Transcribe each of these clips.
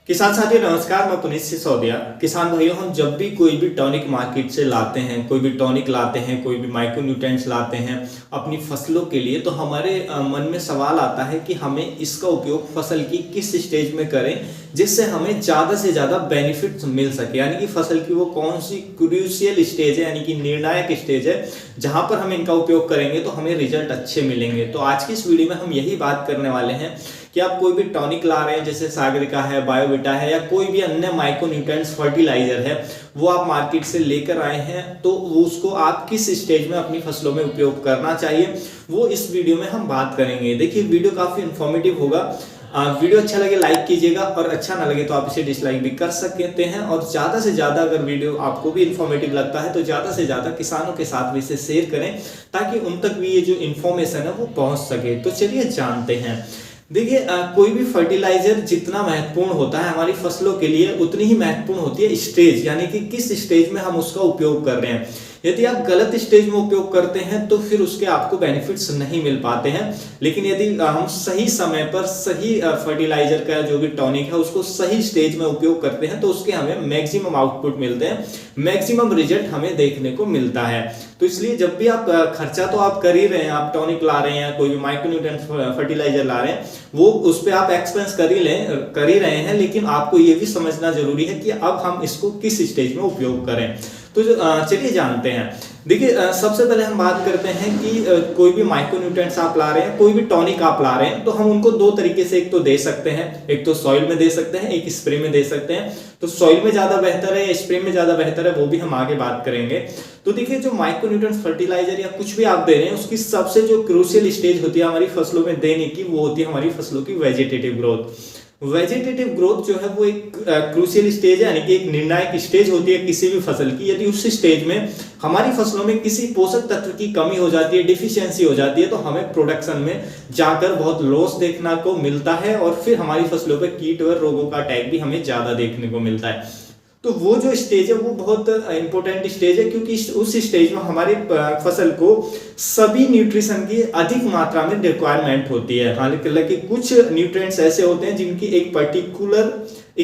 किसान साथियों नमस्कार, मैं पुनीत सिसोदिया। किसान भाइयों, हम जब भी कोई भी टॉनिक मार्केट से लाते हैं, कोई भी टॉनिक लाते हैं, कोई भी माइक्रो न्यूट्रिएंट्स लाते हैं अपनी फसलों के लिए, तो हमारे मन में सवाल आता है कि हमें इसका उपयोग फसल की किस स्टेज में करें जिससे हमें ज़्यादा से ज़्यादा बेनिफिट्स मिल सके। यानी कि फसल की वो कौन सी क्रूशियल स्टेज है, यानी कि निर्णायक स्टेज है, जहां पर हम इनका उपयोग करेंगे तो हमें रिजल्ट अच्छे मिलेंगे। तो आज की इस वीडियो में हम यही बात करने वाले हैं कि आप कोई भी टॉनिक ला रहे हैं, जैसे सागरिका है, बायोविटा है, या कोई भी अन्य माइक्रो न्यूट्रिएंट्स फर्टिलाइजर है, वो आप मार्केट से लेकर आए हैं, तो वो उसको आप किस स्टेज में अपनी फसलों में उपयोग करना चाहिए, वो इस वीडियो में हम बात करेंगे। देखिए, वीडियो काफी इंफॉर्मेटिव होगा। वीडियो अच्छा लगे लाइक कीजिएगा, और अच्छा ना लगे तो आप इसे डिसलाइक भी कर सकते हैं। और ज्यादा से ज्यादा अगर वीडियो आपको भी इंफॉर्मेटिव लगता है तो ज्यादा से ज्यादा किसानों के साथ भी इसे शेयर करें, ताकि उन तक भी ये जो इन्फॉर्मेशन है वो पहुंच सके। तो चलिए जानते हैं। देखिए, कोई भी फर्टिलाइजर जितना महत्वपूर्ण होता है हमारी फसलों के लिए, उतनी ही महत्वपूर्ण होती है स्टेज, यानी कि किस स्टेज में हम उसका उपयोग कर रहे हैं। यदि आप गलत स्टेज में उपयोग करते हैं तो फिर उसके आपको बेनिफिट्स नहीं मिल पाते हैं। लेकिन यदि हम सही समय पर सही फर्टिलाइजर का जो भी टॉनिक है उसको सही स्टेज में उपयोग करते हैं तो उसके हमें मैक्सिमम आउटपुट मिलते हैं, मैक्सिमम रिजल्ट हमें देखने को मिलता है। तो इसलिए जब भी आप खर्चा तो आप कर ही रहे हैं, आप टॉनिक ला रहे हैं, कोई भी माइक्रोन्यूट्रिएंट फर्टिलाइजर ला रहे हैं, वो उस पर आप एक्सपेंस कर ही रहे हैं, लेकिन आपको ये भी समझना जरूरी है कि अब हम इसको किस स्टेज में उपयोग करें। तो चलिए जानते हैं। देखिए, सबसे पहले हम बात करते हैं कि कोई भी माइक्रोन्यूट्रिएंट्स आप ला रहे हैं, कोई भी टॉनिक आप ला रहे हैं, तो हम उनको दो तरीके से एक तो दे सकते हैं, एक तो सॉइल में दे सकते हैं, एक स्प्रे में दे सकते हैं। तो सॉइल में ज्यादा बेहतर है या स्प्रे में ज्यादा बेहतर है, वो भी हम आगे बात करेंगे। तो देखिए, जो माइक्रोन्यूट्रिएंट्स फर्टिलाइजर या कुछ भी आप दे रहे हैं, उसकी सबसे जो क्रूशियल स्टेज होती है हमारी फसलों में देने की, वो होती है हमारी फसलों की वेजिटेटिव ग्रोथ। वेजिटेटिव ग्रोथ जो है वो एक क्रूशियल स्टेज है, यानी कि एक निर्णायक स्टेज होती है किसी भी फसल की। यदि उस स्टेज में हमारी फसलों में किसी पोषक तत्व की कमी हो जाती है, डिफिशियंसी हो जाती है, तो हमें प्रोडक्शन में जाकर बहुत लॉस देखने को मिलता है, और फिर हमारी फसलों पर कीट व रोगों का अटैक भी हमें ज्यादा देखने को मिलता है। तो वो जो स्टेज है वो बहुत इंपॉर्टेंट स्टेज है, क्योंकि उस स्टेज में हमारी फसल को सभी न्यूट्रिशन की अधिक मात्रा में रिक्वायरमेंट होती है। हालांकि कुछ न्यूट्रिएंट्स ऐसे होते हैं जिनकी एक पर्टिकुलर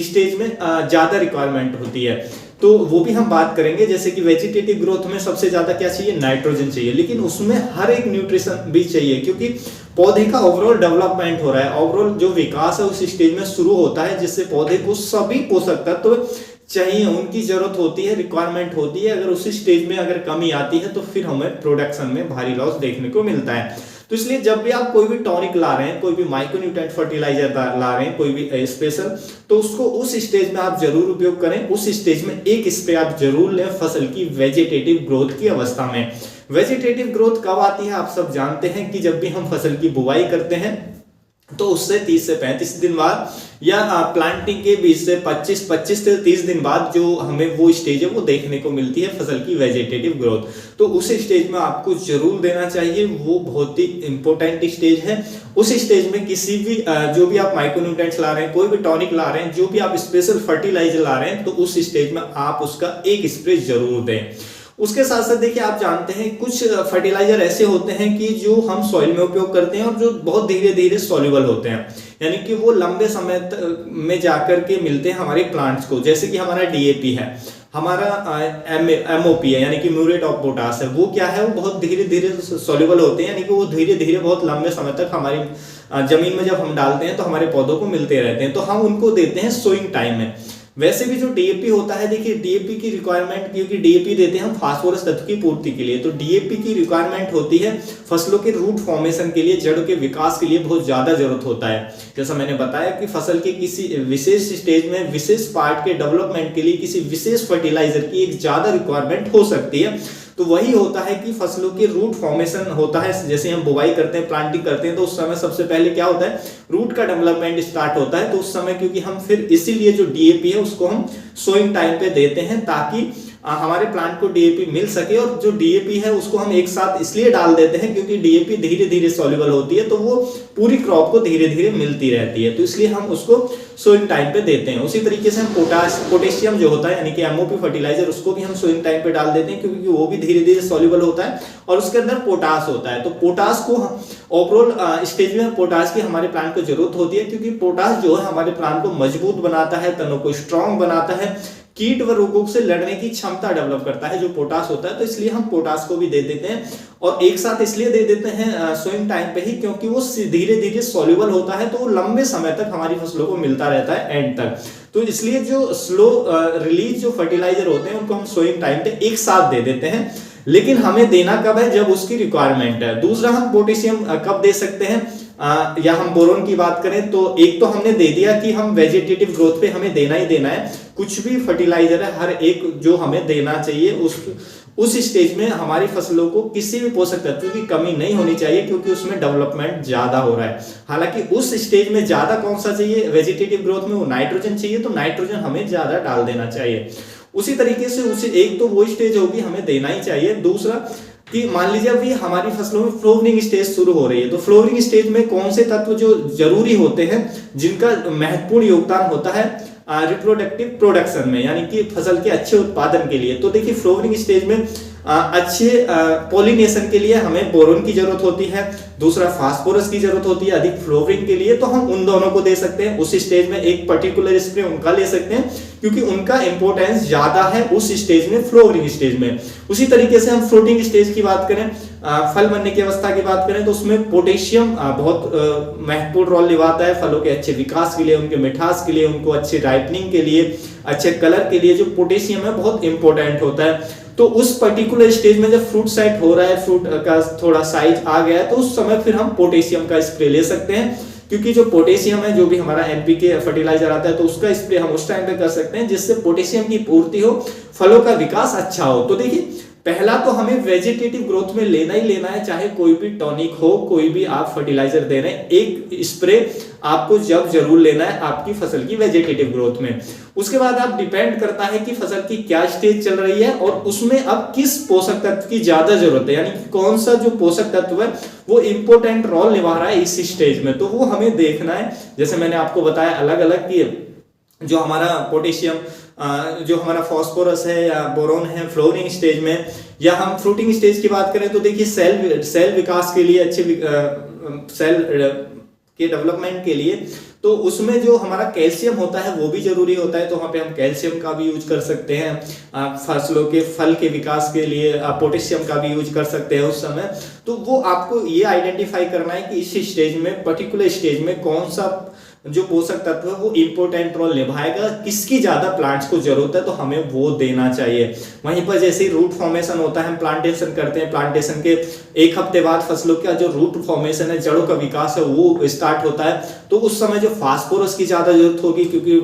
स्टेज में ज्यादा रिक्वायरमेंट होती है, तो वो भी हम बात करेंगे। जैसे कि वेजिटेटिव ग्रोथ में सबसे ज्यादा क्या चाहिए, नाइट्रोजन चाहिए, लेकिन उसमें हर एक न्यूट्रिशन भी चाहिए, क्योंकि पौधे का ओवरऑल डेवलपमेंट हो रहा है, ओवरऑल जो विकास है उस स्टेज में शुरू होता है, जिससे पौधे को सभी पोषक तत्व चाहिए, उनकी जरूरत होती है, रिक्वायरमेंट होती है। अगर उसी स्टेज में अगर कमी आती है तो फिर हमें प्रोडक्शन में भारी लॉस देखने को मिलता है। तो इसलिए जब भी आप कोई भी टॉनिक ला रहे हैं, कोई भी माइक्रोन्यूट्रिएंट फर्टिलाइजर ला रहे हैं, कोई भी स्पेशल, तो उसको उस स्टेज में आप जरूर उपयोग करें। उस स्टेज में एक स्प्रे आप जरूर लें फसल की वेजिटेटिव ग्रोथ की अवस्था में। वेजिटेटिव ग्रोथ कब आती है, आप सब जानते हैं कि जब भी हम फसल की बुवाई करते हैं तो उससे 30 से 35 दिन बाद, या प्लांटिंग के 20 से 25 से 30 दिन बाद जो हमें वो स्टेज है वो देखने को मिलती है फसल की वेजिटेटिव ग्रोथ। तो उस स्टेज में आपको जरूर देना चाहिए, वो बहुत ही इंपॉर्टेंट स्टेज है। उस स्टेज में किसी भी जो भी आप माइक्रोन्यूट्रिएंट्स ला रहे हैं, कोई भी टॉनिक ला रहे हैं, जो भी आप स्पेशल फर्टिलाइजर ला रहे हैं, तो उस स्टेज में आप उसका एक स्प्रे जरूर दें। उसके साथ साथ देखिए, आप जानते हैं कुछ फर्टिलाइजर ऐसे होते हैं कि जो हम सॉइल में उपयोग करते हैं और जो बहुत धीरे धीरे सॉल्युबल होते हैं, यानी कि वो लंबे समय में जाकर के मिलते हैं हमारे प्लांट्स को। जैसे कि हमारा डीएपी है, हमारा एमओपी है, यानी कि म्यूरेट ऑफ पोटाश है, वो क्या है, वो बहुत धीरे धीरे सॉल्युबल होते हैं, यानी कि वो धीरे धीरे बहुत लंबे समय तक हमारी जमीन में जब हम डालते हैं तो हमारे पौधों को मिलते रहते हैं, तो हम उनको देते हैं सोइंग टाइम में। वैसे भी जो डीएपी होता है, देखिए डीएपी की रिक्वायरमेंट, क्योंकि डीएपी देते हैं हम फास्फोरस तत्व की पूर्ति के लिए, तो डीएपी की रिक्वायरमेंट होती है फसलों के रूट फॉर्मेशन के लिए, जड़ों के विकास के लिए बहुत ज्यादा जरूरत होता है। जैसा मैंने बताया कि फसल के किसी विशेष स्टेज में विशेष पार्ट के डेवलपमेंट के लिए किसी विशेष फर्टिलाइजर की एक ज्यादा रिक्वायरमेंट हो सकती है। तो वही होता है कि फसलों के रूट फॉर्मेशन होता है। जैसे हम बुवाई करते हैं, प्लांटिंग करते हैं, तो उस समय सबसे पहले क्या होता है, रूट का डेवलपमेंट स्टार्ट होता है। तो उस समय क्योंकि हम फिर इसीलिए जो डीएपी है उसको हम सोइंग टाइम पे देते हैं, ताकि हमारे प्लांट को डीएपी मिल सके। और जो डीएपी है उसको हम एक साथ इसलिए डाल देते हैं क्योंकि डीएपी धीरे धीरे सॉल्युबल होती है, तो वो पूरी क्रॉप को धीरे धीरे मिलती रहती है, तो इसलिए हम उसको सोइंग टाइम पे देते हैं। उसी तरीके से हम पोटेशियम जो होता है, यानी कि एमओपी फर्टिलाइजर, उसको भी हम सोइंग टाइम पे डाल देते हैं, क्योंकि वो भी धीरे धीरे सॉल्युबल होता है और उसके अंदर पोटास होता है। तो पोटास को ओवरऑल स्टेज में पोटाश की हमारे प्लांट को जरूरत होती है, क्योंकि पोटाश जो है हमारे प्लांट को मजबूत बनाता है, तनों को स्ट्रांग बनाता है, कीट व रोगों से लड़ने की क्षमता डेवलप करता है जो पोटाश होता है। तो इसलिए हम पोटाश को भी दे देते हैं, और एक साथ इसलिए दे देते हैं सोइंग टाइम पे ही, क्योंकि वो धीरे धीरे सॉल्युबल होता है, तो वो लंबे समय तक हमारी फसलों को मिलता रहता है एंड तक। तो इसलिए जो स्लो रिलीज जो फर्टिलाइजर होते हैं उनको हम सोइंग टाइम पे एक साथ दे देते हैं, लेकिन हमें देना कब है, जब उसकी रिक्वायरमेंट है। दूसरा, हम पोटेशियम कब दे सकते हैं, या हम बोरोन की बात करें तो एक तो हमने दे दिया कि हम वेजिटेटिव ग्रोथ पे हमें देना ही देना है, कुछ भी फर्टिलाइजर है हर एक जो हमें देना चाहिए उस स्टेज में हमारी फसलों को किसी भी पोषक तत्व की कमी नहीं होनी चाहिए, क्योंकि उसमें डेवलपमेंट ज्यादा हो रहा है। हालांकि उस स्टेज में ज्यादा कौन सा चाहिए, वेजिटेटिव ग्रोथ में वो नाइट्रोजन चाहिए, तो नाइट्रोजन हमें ज्यादा डाल देना चाहिए। उसी तरीके से उसे एक तो वो स्टेज होगी हमें देना ही चाहिए। दूसरा कि मान लीजिए अभी हमारी फसलों में फ्लोवरिंग स्टेज शुरू हो रही है, तो फ्लोवरिंग स्टेज में कौन से तत्व जो जरूरी होते हैं जिनका महत्वपूर्ण योगदान होता है रिप्रोडक्टिव प्रोडक्शन में, यानी कि फसल के अच्छे उत्पादन के लिए। तो देखिए फ्लोवरिंग स्टेज में अच्छे पॉलिनेशन के लिए हमें बोरोन की जरूरत होती है, दूसरा फास्फोरस की जरूरत होती है अधिक फ्लोवरिंग के लिए, तो हम उन दोनों को दे सकते हैं। उस स्टेज में एक पर्टिकुलर स्प्रे उनका ले सकते हैं, क्योंकि उनका इंपॉर्टेंस ज्यादा है उस स्टेज में, फ्लोवरिंग स्टेज में। उसी तरीके से हम फ्रूटिंग स्टेज की बात करें, फल बनने की अवस्था की बात करें, तो उसमें पोटेशियम बहुत महत्वपूर्ण रोल निभाता है फलों के अच्छे विकास के लिए, उनके मिठास के लिए, उनको अच्छे राइपनिंग के लिए, अच्छे कलर के लिए जो पोटेशियम है बहुत इंपॉर्टेंट होता है। तो उस पर्टिकुलर स्टेज में जब फ्रूट सेट हो रहा है, फ्रूट का थोड़ा साइज आ गया है, तो उस समय फिर हम पोटेशियम का स्प्रे ले सकते हैं, क्योंकि जो पोटेशियम है जो भी हमारा एनपीके फर्टिलाइजर आता है तो उसका स्प्रे हम उस टाइम पे कर सकते हैं जिससे पोटेशियम की पूर्ति हो, फलों का विकास अच्छा हो। तो देखिए पहला तो हमें वेजिटेटिव ग्रोथ में लेना ही लेना है, चाहे कोई भी टॉनिक हो, कोई भी आप फर्टिलाइजर दे रहे हैं, एक स्प्रे आपको जब जरूर लेना है आपकी फसल की वेजिटेटिव ग्रोथ में। उसके बाद आप डिपेंड करता है कि फसल की क्या स्टेज चल रही है और उसमें अब किस पोषक तत्व की ज्यादा जरूरत है, यानी कि कौन सा जो पोषक तत्व है वो इंपॉर्टेंट रोल निभा रहा है इस स्टेज में, तो वो हमें देखना है। जैसे मैंने आपको बताया अलग अलग की जो हमारा पोटेशियम, जो हमारा फास्फोरस है या बोरोन है फ्लोवरिंग स्टेज में, या हम फ्रूटिंग स्टेज की बात करें तो देखिए सेल विकास के लिए, अच्छे सेल के डेवलपमेंट के लिए, तो उसमें जो हमारा कैल्शियम होता है वो भी जरूरी होता है, तो वहां पे हम कैल्शियम का भी यूज कर सकते हैं। फसलों के फल के विकास के लिए पोटेशियम का भी यूज कर सकते हैं उस समय। तो वो आपको ये आइडेंटिफाई करना है कि इस स्टेज में, पर्टिकुलर स्टेज में कौन सा जो पोषक तत्व है वो इंपॉर्टेंट रोल निभाएगा, किसकी ज्यादा प्लांट्स को जरूरत है तो हमें वो देना चाहिए। वहीं पर जैसे रूट फॉर्मेशन होता है, हम प्लांटेशन करते हैं, प्लांटेशन के एक हफ्ते बाद फसलों का जो रूट फॉर्मेशन है, जड़ों का विकास है वो स्टार्ट होता है, तो उस समय जो फास्फोरस की ज्यादा जरूरत होगी, क्योंकि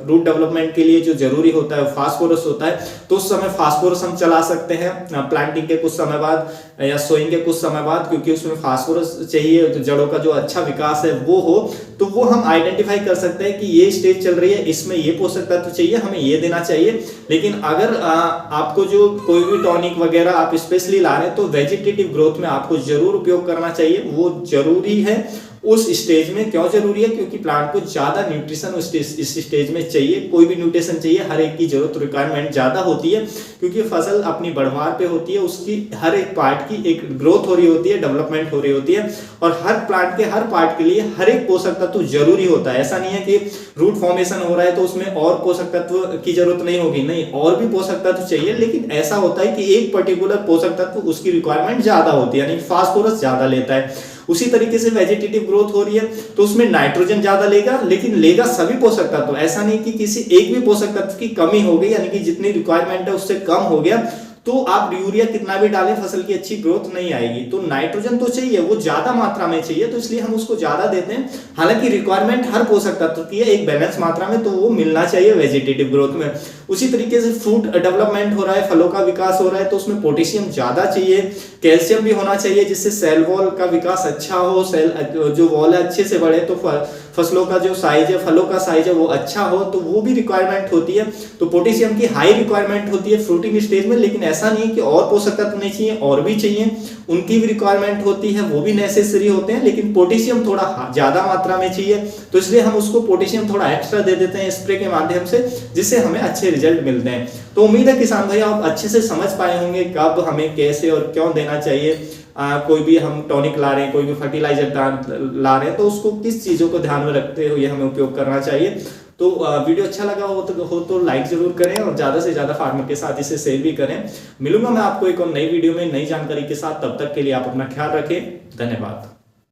रूट डेवलपमेंट के लिए जो जरूरी होता है फास्फोरस होता है, तो उस समय फास्फोरस हम चला सकते हैं प्लांटिंग के कुछ समय बाद या सोइंग के कुछ समय बाद, क्योंकि उसमें फास्फोरस चाहिए, तो जड़ों का जो अच्छा विकास है वो हो, तो वो हम आइडेंटिफाई कर सकते हैं कि ये स्टेज चल रही है, इसमें ये पोषक तत्व चाहिए, हमें ये देना चाहिए। लेकिन अगर आपको जो कोई भी टॉनिक वगैरह आप स्पेशली ला रहे हैं तो वेजिटेटिव ग्रोथ में आपको जरूर उपयोग करना चाहिए, वो जरूरी है उस स्टेज में। क्यों जरूरी है? क्योंकि प्लांट को ज्यादा न्यूट्रिशन इस स्टेज में चाहिए, कोई भी न्यूट्रिशन चाहिए, हर एक की जरूरत रिक्वायरमेंट ज्यादा होती है, क्योंकि फसल अपनी बढ़वार पे होती है, उसकी हर एक पार्ट की एक ग्रोथ हो रही होती है, डेवलपमेंट हो रही होती है, और हर प्लांट के हर पार्ट के लिए हर एक पोषक तत्व जरूरी होता है। ऐसा नहीं है कि रूट फॉर्मेशन हो रहा है तो उसमें और पोषक तत्व की जरूरत नहीं होगी, नहीं, और भी पोषक तत्व चाहिए, लेकिन ऐसा होता है कि एक पर्टिकुलर पोषक तत्व उसकी रिक्वायरमेंट ज्यादा होती है, यानी फास्फोरस ज्यादा लेता है। उसी तरीके से वेजिटेटिव ग्रोथ हो रही है तो उसमें नाइट्रोजन ज्यादा लेगा, लेकिन लेगा सभी पोषक तत्व, ऐसा नहीं कि किसी एक भी पोषक तत्व की कमी हो गई, यानी कि जितनी रिक्वायरमेंट है उससे कम हो गया तो आप यूरिया कितना भी डालें फसल की अच्छी ग्रोथ नहीं आएगी। तो नाइट्रोजन तो चाहिए, वो ज्यादा मात्रा में चाहिए, तो इसलिए हम उसको ज्यादा देते हैं। हालांकि रिक्वायरमेंट हर पोषक तत्व की है एक बैलेंस मात्रा में, तो वो मिलना चाहिए वेजिटेटिव ग्रोथ में। उसी तरीके से फ्रूट डेवलपमेंट हो रहा है, फलों का विकास हो रहा है, तो उसमें पोटेशियम ज्यादा चाहिए, कैल्शियम भी होना चाहिए, जिससे सेल वॉल का विकास अच्छा हो, सेल जो वॉल है अच्छे से बढ़े, तो फसलों का जो साइज है, फलों का साइज है वो अच्छा हो, तो वो भी रिक्वायरमेंट होती है। तो पोटेशियम की हाई रिक्वायरमेंट होती है फ्रूटिंग स्टेज में, लेकिन ऐसा नहीं कि और पोषक तत्व नहीं चाहिए, और भी चाहिए, उनकी भी रिक्वायरमेंट होती है, वो भी नेसेसरी होते हैं, लेकिन पोटेशियम थोड़ा ज्यादा मात्रा में चाहिए, तो इसलिए हम उसको पोटेशियम थोड़ा एक्स्ट्रा दे देते हैं स्प्रे के माध्यम से, जिससे हमें अच्छे रिजल्ट मिलते हैं। तो उम्मीद है किसान भाई आप अच्छे से समझ पाए होंगे कब हमें कैसे और क्यों देना चाहिए कोई भी हम टॉनिक ला रहे हैं, कोई भी फर्टिलाइजर ला रहे हैं, तो उसको किस चीज़ों को ध्यान में रखते हुए हमें उपयोग करना चाहिए। तो वीडियो अच्छा लगा हो तो लाइक जरूर करें और ज़्यादा से ज़्यादा फार्मर के साथ इसे शेयर भी करें। मिलूंगा मैं आपको एक और नई वीडियो में नई जानकारी के साथ, तब तक के लिए आप अपना ख्याल रखें। धन्यवाद।